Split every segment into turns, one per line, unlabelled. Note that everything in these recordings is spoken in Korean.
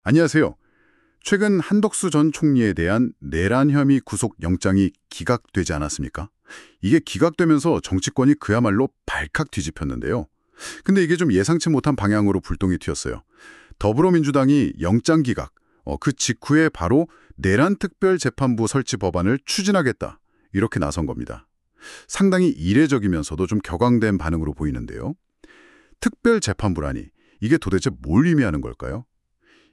안녕하세요. 최근 한덕수 전 총리에 대한 내란 혐의 구속 영장이 기각되지 않았습니까? 이게 기각되면서 정치권이 그야말로 발칵 뒤집혔는데요. 근데 이게 좀 예상치 못한 방향으로 불똥이 튀었어요. 더불어민주당이 영장 기각, 그 직후에 바로 내란 특별재판부 설치 법안을 추진하겠다. 이렇게 나선 겁니다. 상당히 이례적이면서도 좀 격앙된 반응으로 보이는데요. 특별재판부라니 이게 도대체 뭘 의미하는 걸까요?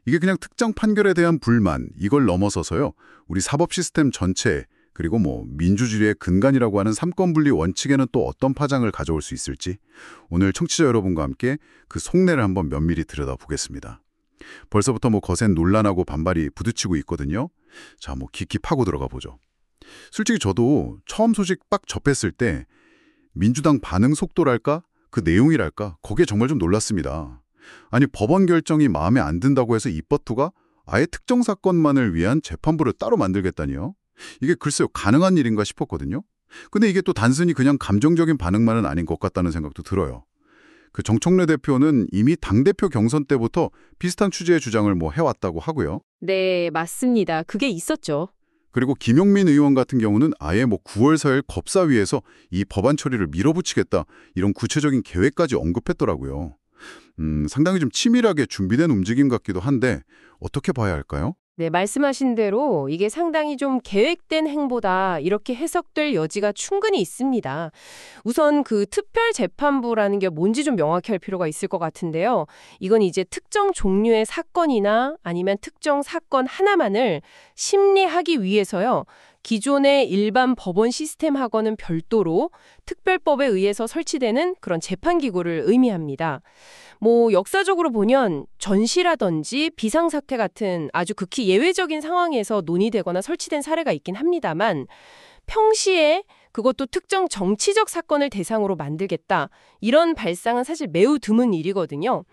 이게 그냥 특정 판결에 대한 불만, 이걸 넘어서서요. 우리 사법 시스템 전체, 그리고 민주주의의 근간이라고 하는 삼권분리 원칙에는 또 어떤 파장을 가져올 수 있을지 오늘 청취자 여러분과 함께 그 속내를 한번 면밀히 들여다보겠습니다. 벌써부터 거센 논란하고 반발이 부딪히고 있거든요. 자, 깊이 파고 들어가 보죠. 솔직히 저도 처음 소식 딱 접했을 때 민주당 반응 속도랄까? 그 내용이랄까? 거기에 정말 좀 놀랐습니다. 아니 법원 결정이 마음에 안 든다고 해서 입법부가 아예 특정 사건만을 위한 재판부를 따로 만들겠다니요? 이게 글쎄요 가능한 일인가 싶었거든요. 근데 이게 또 단순히 그냥 감정적인 반응만은 아닌 것 같다는 생각도 들어요. 그 정청래 대표는 이미 당대표 경선 때부터 비슷한 취지의 주장을 해왔다고 하고요.
네, 맞습니다. 그게 있었죠.
그리고 김용민 의원 같은 경우는 아예 9월 4일 법사위에서 이 법안 처리를 밀어붙이겠다 이런 구체적인 계획까지 언급했더라고요. 상당히 좀 치밀하게 준비된 움직임 같기도 한데 어떻게 봐야 할까요?
네, 말씀하신 대로 이게 상당히 좀 계획된 행보다 이렇게 해석될 여지가 충분히 있습니다. 우선 그 특별재판부라는 게 뭔지 좀 명확히 할 필요가 있을 것 같은데요. 이건 이제 특정 종류의 사건이나 아니면 특정 사건 하나만을 심리하기 위해서요. 기존의 일반 법원 시스템하고는 별도로 특별법에 의해서 설치되는 그런 재판기구를 의미합니다. 역사적으로 보면 전시라든지 비상사태 같은 아주 극히 예외적인 상황에서 논의되거나 설치된 사례가 있긴 합니다만 평시에 그것도 특정 정치적 사건을 대상으로 만들겠다. 이런 발상은 사실 매우 드문 일이거든요.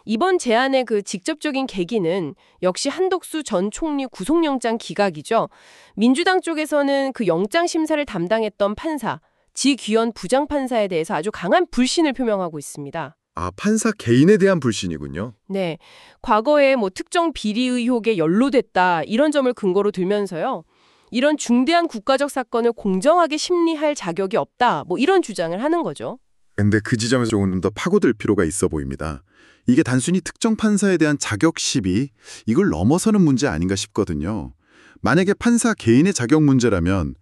이번 제안의 그 직접적인 계기는 역시 한덕수 전 총리 구속영장 기각이죠. 민주당 쪽에서는 그 영장 심사를 담당했던 판사, 지귀현 부장판사에 대해서 아주 강한 불신을 표명하고 있습니다.
아, 판사 개인에 대한 불신이군요.
네, 과거에 특정 비리 의혹에 연루됐다 이런 점을 근거로 들면서요. 이런 중대한 국가적 사건을 공정하게 심리할 자격이 없다 이런 주장을 하는 거죠.
근데 그 지점에서 조금 더 파고들 필요가 있어 보입니다. 이게 단순히 특정 판사에 대한 자격 시비, 이걸 넘어서는 문제 아닌가 싶거든요. 만약에 판사 개인의 자격 문제라면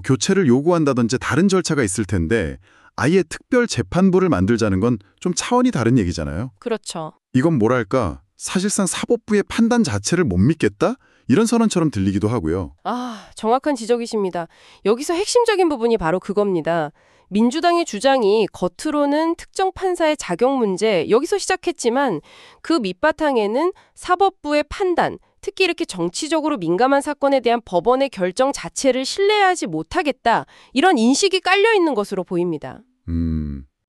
교체를 요구한다든지 다른 절차가 있을 텐데 아예 특별 재판부를 만들자는 건 좀 차원이 다른 얘기잖아요.
그렇죠.
이건 뭐랄까, 사실상 사법부의 판단 자체를 못 믿겠다? 이런 선언처럼 들리기도 하고요.
아, 정확한 지적이십니다. 여기서 핵심적인 부분이 바로 그겁니다. 민주당의 주장이 겉으로는 특정 판사의 자격 문제 여기서 시작했지만 그 밑바탕에는 사법부의 판단, 특히 이렇게 정치적으로 민감한 사건에 대한 법원의 결정 자체를 신뢰하지 못하겠다. 이런 인식이 깔려 있는 것으로 보입니다.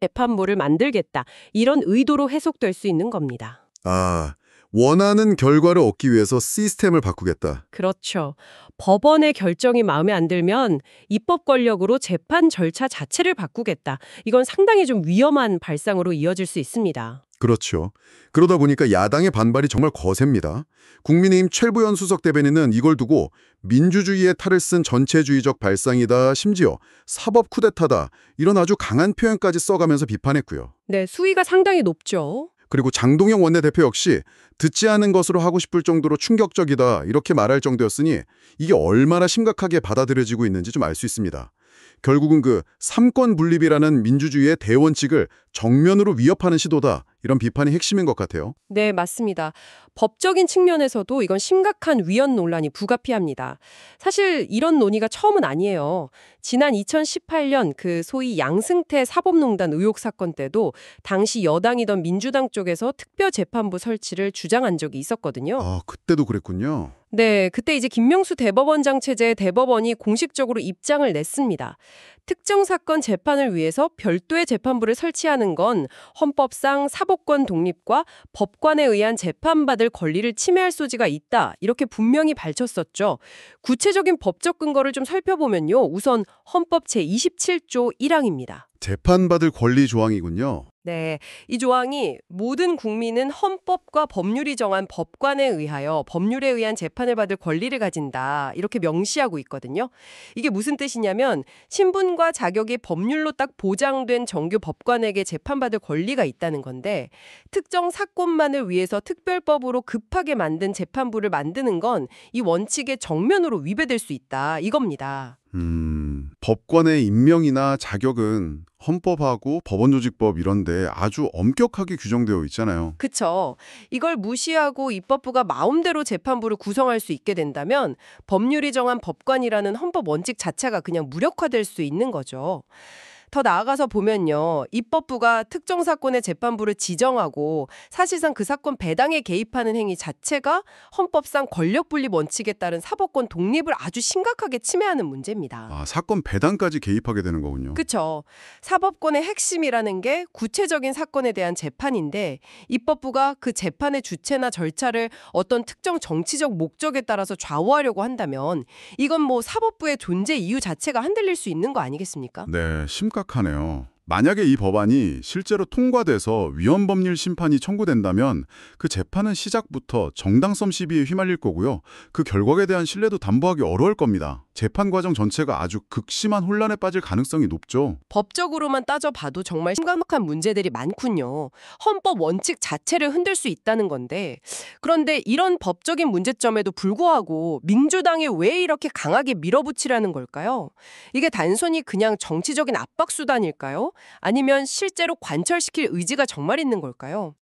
재판부를 만들겠다. 이런 의도로 해석될 수 있는 겁니다.
아, 원하는 결과를 얻기 위해서 시스템을 바꾸겠다.
그렇죠. 법원의 결정이 마음에 안 들면 입법 권력으로 재판 절차 자체를 바꾸겠다. 이건 상당히 좀 위험한 발상으로 이어질 수 있습니다.
그렇죠. 그러다 보니까 야당의 반발이 정말 거셉니다. 국민의힘 최부연 수석 대변인은 이걸 두고 민주주의의 탈을 쓴 전체주의적 발상이다, 심지어 사법 쿠데타다, 이런 아주 강한 표현까지 써가면서 비판했고요.
네, 수위가 상당히 높죠.
그리고 장동영 원내대표 역시 듣지 않은 것으로 하고 싶을 정도로 충격적이다, 이렇게 말할 정도였으니 이게 얼마나 심각하게 받아들여지고 있는지 좀 알 수 있습니다. 결국은 그 삼권 분립이라는 민주주의의 대원칙을 정면으로 위협하는 시도다, 이런 비판이 핵심인 것 같아요.
네, 맞습니다. 법적인 측면에서도 이건 심각한 위헌 논란이 불가피합니다. 사실 이런 논의가 처음은 아니에요. 지난 2018년 그 소위 양승태 사법농단 의혹 사건 때도 당시 여당이던 민주당 쪽에서 특별재판부 설치를 주장한 적이 있었거든요.
아, 그때도 그랬군요.
네, 그때 이제 김명수 대법원장 체제의 대법원이 공식적으로 입장을 냈습니다. 특정 사건 재판을 위해서 별도의 재판부를 설치하는 건 헌법상 사법권 독립과 법관에 의한 재판받을 권리를 침해할 소지가 있다. 이렇게 분명히 밝혔었죠. 구체적인 법적 근거를 좀 살펴보면요. 우선 헌법 제27조 1항입니다.
재판받을 권리 조항이군요.
네, 이 조항이 모든 국민은 헌법과 법률이 정한 법관에 의하여 법률에 의한 재판을 받을 권리를 가진다. 이렇게 명시하고 있거든요. 이게 무슨 뜻이냐면 신분과 자격이 법률로 딱 보장된 정규 법관에게 재판받을 권리가 있다는 건데 특정 사건만을 위해서 특별법으로 급하게 만든 재판부를 만드는 건 이 원칙에 정면으로 위배될 수 있다. 이겁니다.
법관의 임명이나 자격은 헌법하고 법원조직법 이런데 아주 엄격하게 규정되어 있잖아요.
그쵸. 이걸 무시하고 입법부가 마음대로 재판부를 구성할 수 있게 된다면 법률이 정한 법관이라는 헌법 원칙 자체가 그냥 무력화될 수 있는 거죠. 더 나아가서 보면요. 입법부가 특정 사건의 재판부를 지정하고 사실상 그 사건 배당에 개입하는 행위 자체가 헌법상 권력분립 원칙에 따른 사법권 독립을 아주 심각하게 침해하는 문제입니다.
아, 사건 배당까지 개입하게 되는 거군요.
그렇죠. 사법권의 핵심이라는 게 구체적인 사건에 대한 재판인데 입법부가 그 재판의 주체나 절차를 어떤 특정 정치적 목적에 따라서 좌우하려고 한다면 이건 뭐 사법부의 존재 이유 자체가 흔들릴 수 있는 거 아니겠습니까?
네, 심각하네요. 만약에 이 법안이 실제로 통과돼서 위헌법률 심판이 청구된다면 그 재판은 시작부터 정당성 시비에 휘말릴 거고요. 그 결과에 대한 신뢰도 담보하기 어려울 겁니다. 재판 과정 전체가 아주 극심한 혼란에 빠질 가능성이 높죠.
법적으로만 따져봐도 정말 심각한 문제들이 많군요. 헌법 원칙 자체를 흔들 수 있다는 건데 그런데 이런 법적인 문제점에도 불구하고 민주당이 왜 이렇게 강하게 밀어붙이라는 걸까요? 이게 단순히 그냥 정치적인 압박 수단일까요? 아니면 실제로 관철시킬 의지가 정말 있는 걸까요?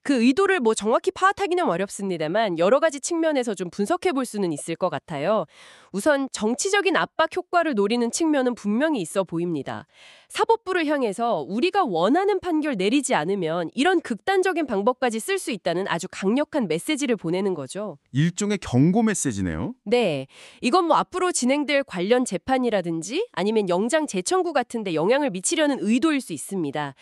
그 의도를 뭐 정확히 파악하기는 어렵습니다만 여러 가지 측면에서 좀 분석해 볼 수는 있을 것 같아요. 우선 정치적인 압박 효과를 노리는 측면은 분명히 있어 보입니다. 사법부를 향해서 우리가 원하는 판결 내리지 않으면 이런 극단적인 방법까지 쓸 수 있다는 아주 강력한 메시지를 보내는 거죠.
일종의 경고 메시지네요.
네, 이건 뭐 앞으로 진행될 관련 재판이라든지 아니면 영장 재청구 같은 데 영향을 미치려는 의도일 수 있습니다.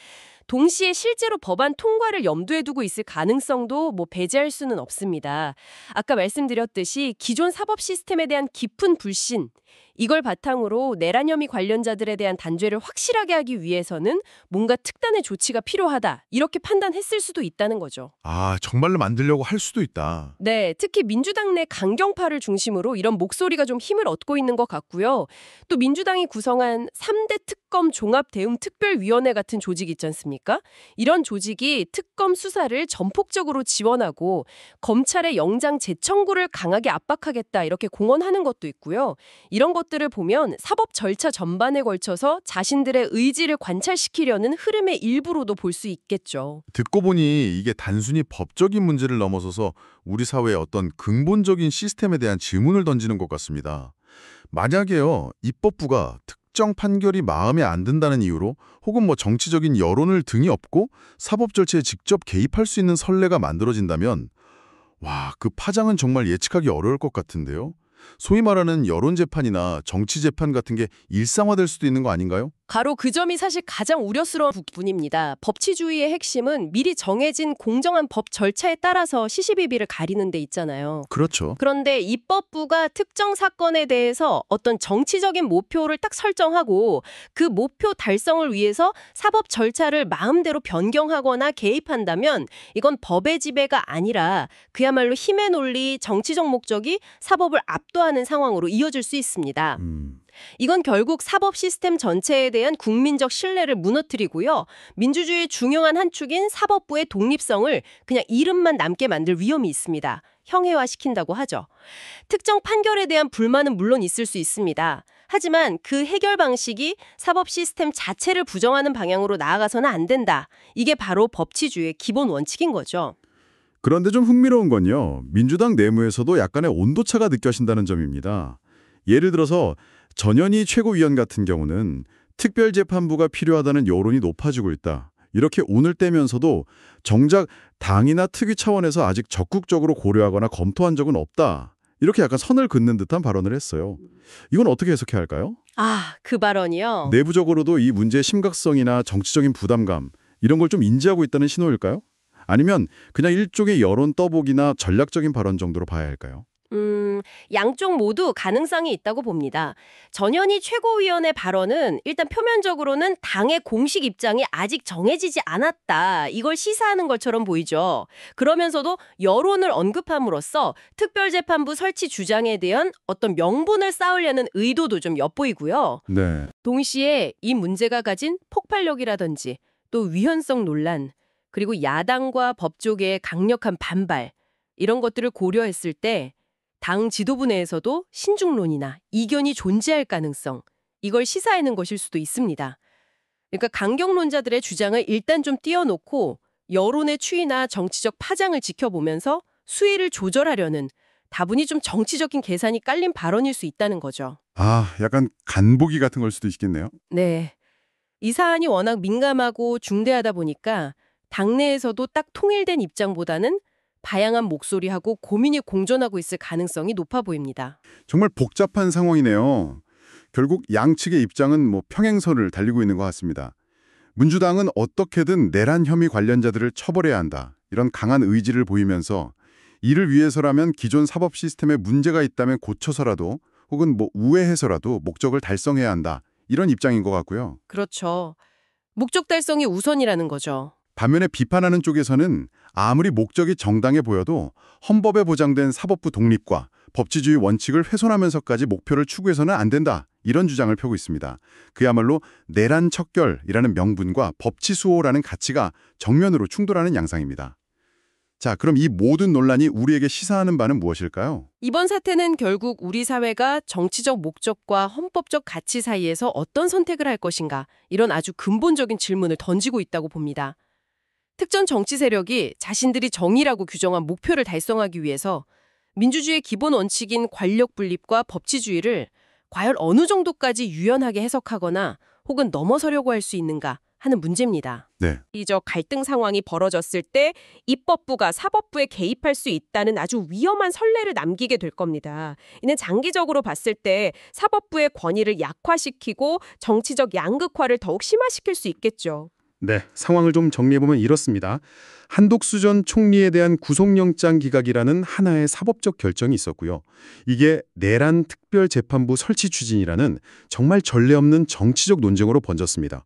동시에 실제로 법안 통과를 염두에 두고 있을 가능성도 뭐 배제할 수는 없습니다. 아까 말씀드렸듯이 기존 사법 시스템에 대한 깊은 불신, 이걸 바탕으로 내란 혐의 관련자들에 대한 단죄를 확실하게 하기 위해서는 뭔가 특단의 조치가 필요하다. 이렇게 판단했을 수도 있다는 거죠.
아, 정말로 만들려고 할 수도 있다.
네, 특히 민주당 내 강경파를 중심으로 이런 목소리가 좀 힘을 얻고 있는 것 같고요. 또 민주당이 구성한 3대 특검 종합대응특별위원회 같은 조직이 있지 않습니까? 이런 조직이 특검 수사를 전폭적으로 지원하고 검찰의 영장 재청구를 강하게 압박하겠다 이렇게 공언하는 것도 있고요. 이런 것들을 보면 사법 절차 전반에 걸쳐서 자신들의 의지를 관찰시키려는 흐름의 일부로도 볼 수 있겠죠.
듣고 보니 이게 단순히 법적인 문제를 넘어서서 우리 사회의 어떤 근본적인 시스템에 대한 질문을 던지는 것 같습니다. 만약에요, 입법부가 특정 판결이 마음에 안 든다는 이유로 혹은 뭐 정치적인 여론을 등에 업고 사법 절차에 직접 개입할 수 있는 선례가 만들어진다면 와, 그 파장은 정말 예측하기 어려울 것 같은데요. 소위 말하는 여론재판이나 정치재판 같은 게 일상화될 수도 있는 거 아닌가요?
바로 그 점이 사실 가장 우려스러운 부분입니다. 법치주의의 핵심은 미리 정해진 공정한 법 절차에 따라서 시시비비를 가리는 데 있잖아요.
그렇죠.
그런데 입법부가 특정 사건에 대해서 어떤 정치적인 목표를 딱 설정하고 그 목표 달성을 위해서 사법 절차를 마음대로 변경하거나 개입한다면 이건 법의 지배가 아니라 그야말로 힘의 논리, 정치적 목적이 사법을 압도하는 상황으로 이어질 수 있습니다. 이건 결국 사법 시스템 전체에 대한 국민적 신뢰를 무너뜨리고요. 민주주의의 중요한 한 축인 사법부의 독립성을 그냥 이름만 남게 만들 위험이 있습니다. 형해화시킨다고 하죠. 특정 판결에 대한 불만은 물론 있을 수 있습니다. 하지만 그 해결 방식이 사법 시스템 자체를 부정하는 방향으로 나아가서는 안 된다. 이게 바로 법치주의의 기본 원칙인 거죠.
그런데 좀 흥미로운 건요. 민주당 내부에서도 약간의 온도차가 느껴진다는 점입니다. 예를 들어서 전현희 최고위원 같은 경우는 특별재판부가 필요하다는 여론이 높아지고 있다. 이렇게 운을 떼면서도 정작 당이나 특위 차원에서 아직 적극적으로 고려하거나 검토한 적은 없다. 이렇게 약간 선을 긋는 듯한 발언을 했어요. 이건 어떻게 해석해야 할까요?
아, 그 발언이요?
내부적으로도 이 문제의 심각성이나 정치적인 부담감 이런 걸 좀 인지하고 있다는 신호일까요? 아니면 그냥 일종의 여론 떠보기나 전략적인 발언 정도로 봐야 할까요?
양쪽 모두 가능성이 있다고 봅니다. 전현희 최고위원의 발언은 일단 표면적으로는 당의 공식 입장이 아직 정해지지 않았다. 이걸 시사하는 것처럼 보이죠. 그러면서도 여론을 언급함으로써 특별재판부 설치 주장에 대한 어떤 명분을 쌓으려는 의도도 좀 엿보이고요.
네.
동시에 이 문제가 가진 폭발력이라든지 또 위헌성 논란, 그리고 야당과 법조계의 강력한 반발, 이런 것들을 고려했을 때 당 지도부 내에서도 신중론이나 이견이 존재할 가능성, 이걸 시사하는 것일 수도 있습니다. 그러니까 강경론자들의 주장을 일단 좀 띄워놓고 여론의 추이나 정치적 파장을 지켜보면서 수위를 조절하려는 다분히 좀 정치적인 계산이 깔린 발언일 수 있다는 거죠.
아, 약간 간보기 같은 걸 수도 있겠네요.
네. 이 사안이 워낙 민감하고 중대하다 보니까 당내에서도 딱 통일된 입장보다는 다양한 목소리하고 고민이 공존하고 있을 가능성이 높아 보입니다.
정말 복잡한 상황이네요. 결국 양측의 입장은 평행선을 달리고 있는 것 같습니다. 민주당은 어떻게든 내란 혐의 관련자들을 처벌해야 한다. 이런 강한 의지를 보이면서 이를 위해서라면 기존 사법 시스템에 문제가 있다면 고쳐서라도 혹은 우회해서라도 목적을 달성해야 한다. 이런 입장인 것 같고요.
그렇죠. 목적 달성이 우선이라는 거죠.
반면에 비판하는 쪽에서는 아무리 목적이 정당해 보여도 헌법에 보장된 사법부 독립과 법치주의 원칙을 훼손하면서까지 목표를 추구해서는 안 된다. 이런 주장을 펴고 있습니다. 그야말로 내란 척결이라는 명분과 법치수호라는 가치가 정면으로 충돌하는 양상입니다. 자, 그럼 이 모든 논란이 우리에게 시사하는 바는 무엇일까요?
이번 사태는 결국 우리 사회가 정치적 목적과 헌법적 가치 사이에서 어떤 선택을 할 것인가, 이런 아주 근본적인 질문을 던지고 있다고 봅니다. 특정 정치 세력이 자신들이 정의라고 규정한 목표를 달성하기 위해서 민주주의의 기본 원칙인 권력 분립과 법치주의를 과연 어느 정도까지 유연하게 해석하거나 혹은 넘어서려고 할 수 있는가 하는 문제입니다.
네.
이적 갈등 상황이 벌어졌을 때 입법부가 사법부에 개입할 수 있다는 아주 위험한 선례를 남기게 될 겁니다. 이는 장기적으로 봤을 때 사법부의 권위를 약화시키고 정치적 양극화를 더욱 심화시킬 수 있겠죠.
네, 상황을 좀 정리해보면 이렇습니다. 한독수 전 총리에 대한 구속영장 기각이라는 하나의 사법적 결정이 있었고요. 이게 내란 특별재판부 설치 추진이라는 정말 전례 없는 정치적 논쟁으로 번졌습니다.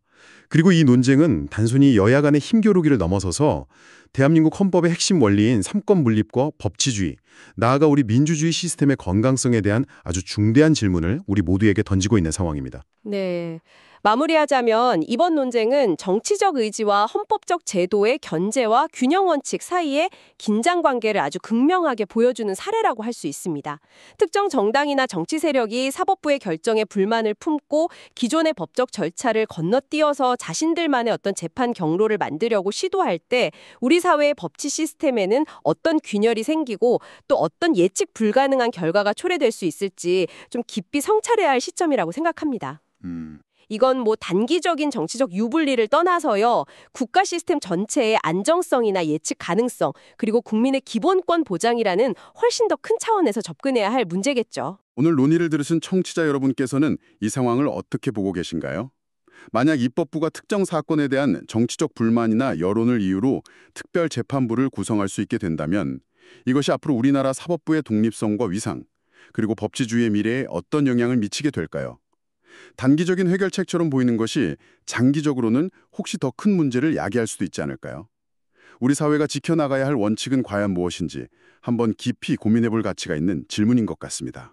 그리고 이 논쟁은 단순히 여야 간의 힘겨루기를 넘어서서 대한민국 헌법의 핵심 원리인 삼권 분립과 법치주의, 나아가 우리 민주주의 시스템의 건강성에 대한 아주 중대한 질문을 우리 모두에게 던지고 있는 상황입니다.
네. 마무리하자면 이번 논쟁은 정치적 의지와 헌법적 제도의 견제와 균형 원칙 사이의 긴장 관계를 아주 극명하게 보여주는 사례라고 할 수 있습니다. 특정 정당이나 정치 세력이 사법부의 결정에 불만을 품고 기존의 법적 절차를 건너뛰어서 자신들만의 어떤 재판 경로를 만들려고 시도할 때 우리 사회의 법치 시스템에는 어떤 균열이 생기고 또 어떤 예측 불가능한 결과가 초래될 수 있을지 좀 깊이 성찰해야 할 시점이라고 생각합니다. 이건 단기적인 정치적 유불리를 떠나서요, 국가 시스템 전체의 안정성이나 예측 가능성, 그리고 국민의 기본권 보장이라는 훨씬 더 큰 차원에서 접근해야 할 문제겠죠.
오늘 논의를 들으신 청취자 여러분께서는 이 상황을 어떻게 보고 계신가요? 만약 입법부가 특정 사건에 대한 정치적 불만이나 여론을 이유로 특별재판부를 구성할 수 있게 된다면 이것이 앞으로 우리나라 사법부의 독립성과 위상, 그리고 법치주의의 미래에 어떤 영향을 미치게 될까요? 단기적인 해결책처럼 보이는 것이 장기적으로는 혹시 더 큰 문제를 야기할 수도 있지 않을까요? 우리 사회가 지켜나가야 할 원칙은 과연 무엇인지 한번 깊이 고민해볼 가치가 있는 질문인 것 같습니다.